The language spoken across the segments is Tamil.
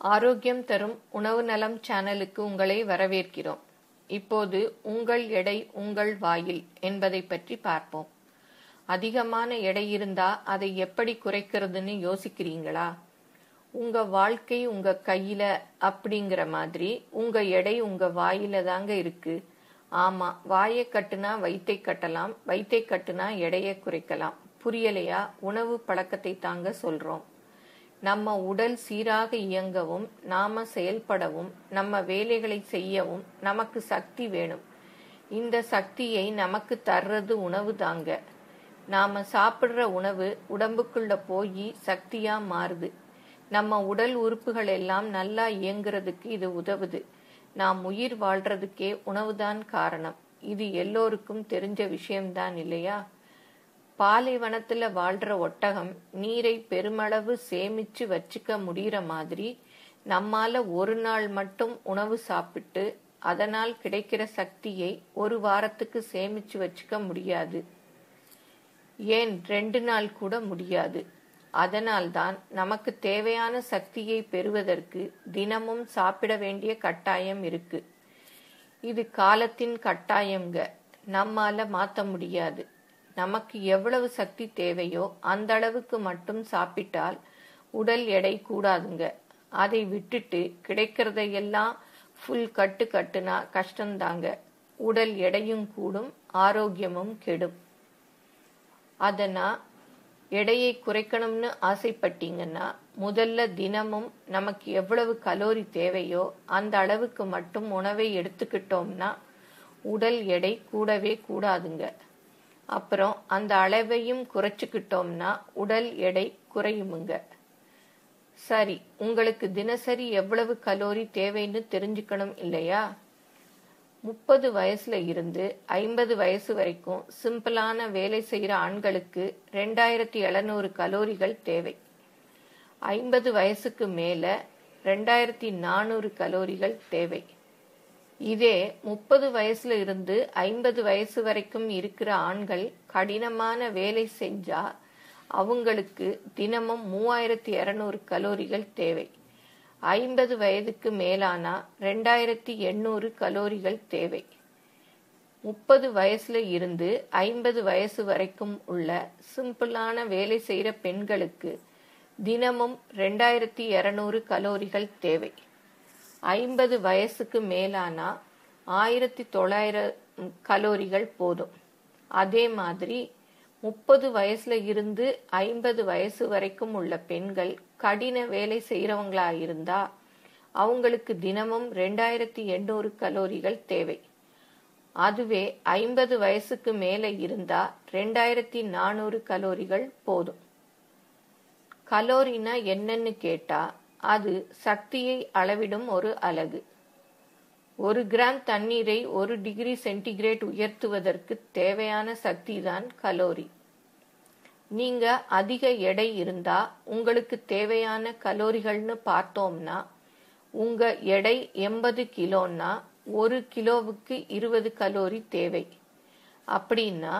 ஆரோக்கியம் தரும் உணவு நலம் சேனலுக்கு உங்களை வரவேற்கிறோம். இப்போது உங்கள் எடை உங்கள் வாயில் என்பதை பற்றி பார்ப்போம். அதிகமான எடை இருந்தா அதை எப்படி குறைக்கிறதுன்னு யோசிக்கிறீங்களா? உங்க வாழ்க்கை உங்க கையில அப்படிங்கிற மாதிரி உங்க எடை உங்க வாயில தாங்க இருக்கு. ஆமா, வாயை கட்டுனா வயித்தை கட்டலாம், வயித்தை கட்டுனா எடையை குறைக்கலாம். புரியலையா? உணவு பழக்கத்தை தாங்க சொல்றோம். நம்ம உடல் சீராக இயங்கவும் நாம செயல்படவும் நம்ம வேலைகளை செய்யவும் நமக்கு சக்தி வேணும். இந்த சக்தியை நமக்கு தர்றது உணவு தாங்க. நாம சாப்பிடுற உணவு உடம்புக்குள்ள போய் சக்தியா மாறுது. நம்ம உடல் உறுப்புகள் எல்லாம் நல்லா இயங்குறதுக்கு இது உதவுது. நாம் உயிர் வாழ்றதுக்கே உணவுதான் காரணம். இது எல்லோருக்கும் தெரிஞ்ச விஷயம்தான் இல்லையா? பாலைவனத்துல வாழ்ற ஒட்டகம் நீரை பெருமளவு சேமிச்சு வச்சுக்க முடியற மாதிரி நம்மால ஒரு நாள் மட்டும் உணவு சாப்பிட்டு அதனால் கிடைக்கிற சக்தியை ஒரு வாரத்துக்கு சேமிச்சு வச்சுக்க முடியாது. ஏன் 2 நாள் கூட முடியாது. அதனால்தான் நமக்கு தேவையான சக்தியை பெறுவதற்கு தினமும் சாப்பிட வேண்டிய கட்டாயம் இருக்கு. இது காலத்தின் கட்டாயம்ங்க. நம்மால மாத்த முடியாது. நமக்கு எவ்வளவு சக்தி தேவையோ அந்த அளவுக்கு மட்டும் சாப்பிட்டால் உடல் எடை கூடாதுங்க. அதை விட்டுட்டு கிடைக்கிறதையெல்லாம் ஃபுல் கட்டுனா கஷ்டம்தாங்க. உடல் எடையும் கூடும், ஆரோக்கியமும் கெடும். அதனா எடையை குறைக்கணும்னு ஆசைப்பட்டீங்கன்னா முதல்ல தினமும் நமக்கு எவ்வளவு கலோரி தேவையோ அந்த அளவுக்கு மட்டும் உணவை எடுத்துக்கிட்டோம்னா உடல் எடை கூடவே கூடாதுங்க. அப்புறம் அந்த அளவையும் குறைச்சுக்கிட்டோம்னா உடல் எடை குறையுமுங்க. சரி, உங்களுக்கு தினசரி எவ்வளவு கலோரி தேவைன்னு தெரிஞ்சுக்கணும் இல்லையா? 30 வயசுல இருந்து 50 வயசு வரைக்கும் சிம்பிளான வேலை செய்யற ஆண்களுக்கு 2700 கலோரிகள் தேவை. 50 வயசுக்கு மேல 2400 கலோரிகள் தேவை. இதே 30 வயசுல இருந்து 50 வயசு வரைக்கும் இருக்கிற ஆண்கள் கடினமான வேலை செஞ்சா அவங்களுக்கு தினமும் 3200 கலோரிகள் தேவை. 50 வயதுக்கு மேலானா 2800 கலோரிகள் தேவை. 30 வயசுல இருந்து 50 வயசு வரைக்கும் உள்ள சிம்பிளான வேலை செய்யற பெண்களுக்கு தினமும் 2200 கலோரிகள் தேவை. 50 வயசுக்கு மேலானா 1900 கலோரிகள் போதும். அதே மாதிரி 30 வயசுல இருந்து 50 வயசு வரைக்கும் உள்ள பெண்கள் கடின வேலை செய்யறவங்களா இருந்தா அவங்களுக்கு தினமும் 2800 கலோரிகள் தேவை. அதுவே 50 வயசுக்கு மேல இருந்தா 2400 கலோரிகள் போதும். கலோரினா என்னன்னு கேட்டா அது சக்தியை அளவிடும் ஒரு அலகு. 1 கிராம் தண்ணீரை 1 டிகிரி சென்டிகிரேட் உயர்த்துவதற்கு தேவையான சக்தி தான் கலோரி. நீங்க அதிக எடை இருந்தா உங்களுக்கு தேவையான கலோரிகள்னு பார்த்தோம்னா உங்க எடை 80 கிலோன்னா 1 கிலோவுக்கு 20 கலோரி தேவை. அப்படின்னா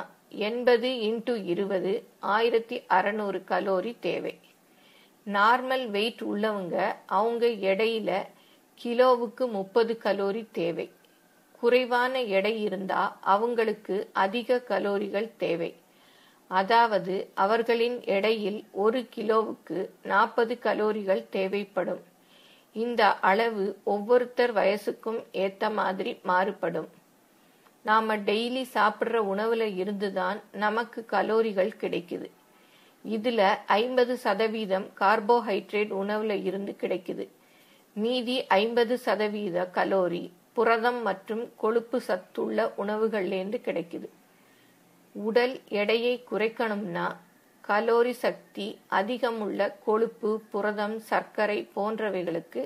80 × 20 1600 கலோரி தேவை. நார்மல் வெயிட் உள்ளவங்க அவங்க எடையில கிலோவுக்கு 30 கலோரி தேவை. குறைவான எடை இருந்தா அவங்களுக்கு அதிக கலோரிகள் தேவை. அதாவது அவர்களின் எடையில் 1 கிலோவுக்கு 40 கலோரிகள் தேவைப்படும். இந்த அளவு ஒவ்வொருத்தர் வயசுக்கும் ஏத்த மாதிரி மாறுபடும். நாம டெய்லி சாப்பிடுற உணவுல இருந்துதான் நமக்கு கலோரிகள் கிடைக்குது. இதுல 50% கார்போஹைட்ரேட் உணவுல இருந்து கிடைக்குது. மீதி 50% கலோரி புரதம் மற்றும் கொழுப்பு சத்துள்ள உணவுகள்லேருந்து கிடைக்குது. உடல் எடையை குறைக்கணும்னா கலோரி சக்தி அதிகமுள்ள கொழுப்பு, புரதம், சர்க்கரை போன்றவைகளுக்கு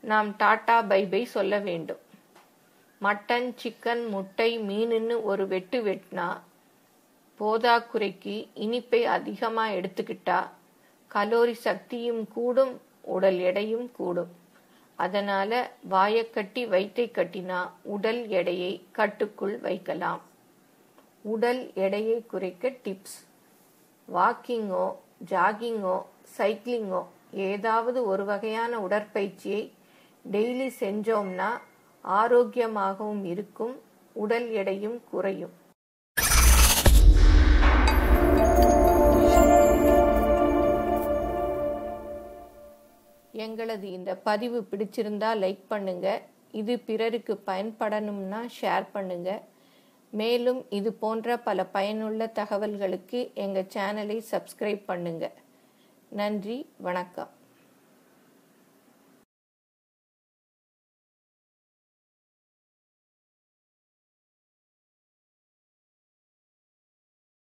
நாம் டாடா பை பை சொல்ல வேண்டும். மட்டன், சிக்கன், முட்டை, மீனுன்னு ஒரு வெட்டினா போதாக்குறைக்கு இனிப்பை அதிகமா எடுத்துக்கிட்டா கலோரி சக்தியும் கூடும், உடல் எடையும் கூடும். அதனால வாயக்கட்டி வயித்தை கட்டினா உடல் எடையை கட்டுக்குள் வைக்கலாம். உடல் எடையை குறைக்க டிப்ஸ். வாக்கிங்கோ, ஜாகிங்கோ, சைக்கிளிங்கோ ஏதாவது ஒரு வகையான உடற்பயிற்சியை டெய்லி செஞ்சோம்னா ஆரோக்கியமாகவும் இருக்கும், உடல் எடையும் குறையும். எங்களது இந்த பதிவு பிடிச்சிருந்தா லைக் பண்ணுங்க. இது பிறருக்கு பயன்படணும்னா ஷேர் பண்ணுங்க. மேலும் இது போன்ற பல பயனுள்ள தகவல்களுக்கு எங்கள் சேனலை சப்ஸ்கிரைப் பண்ணுங்க. நன்றி, வணக்கம்.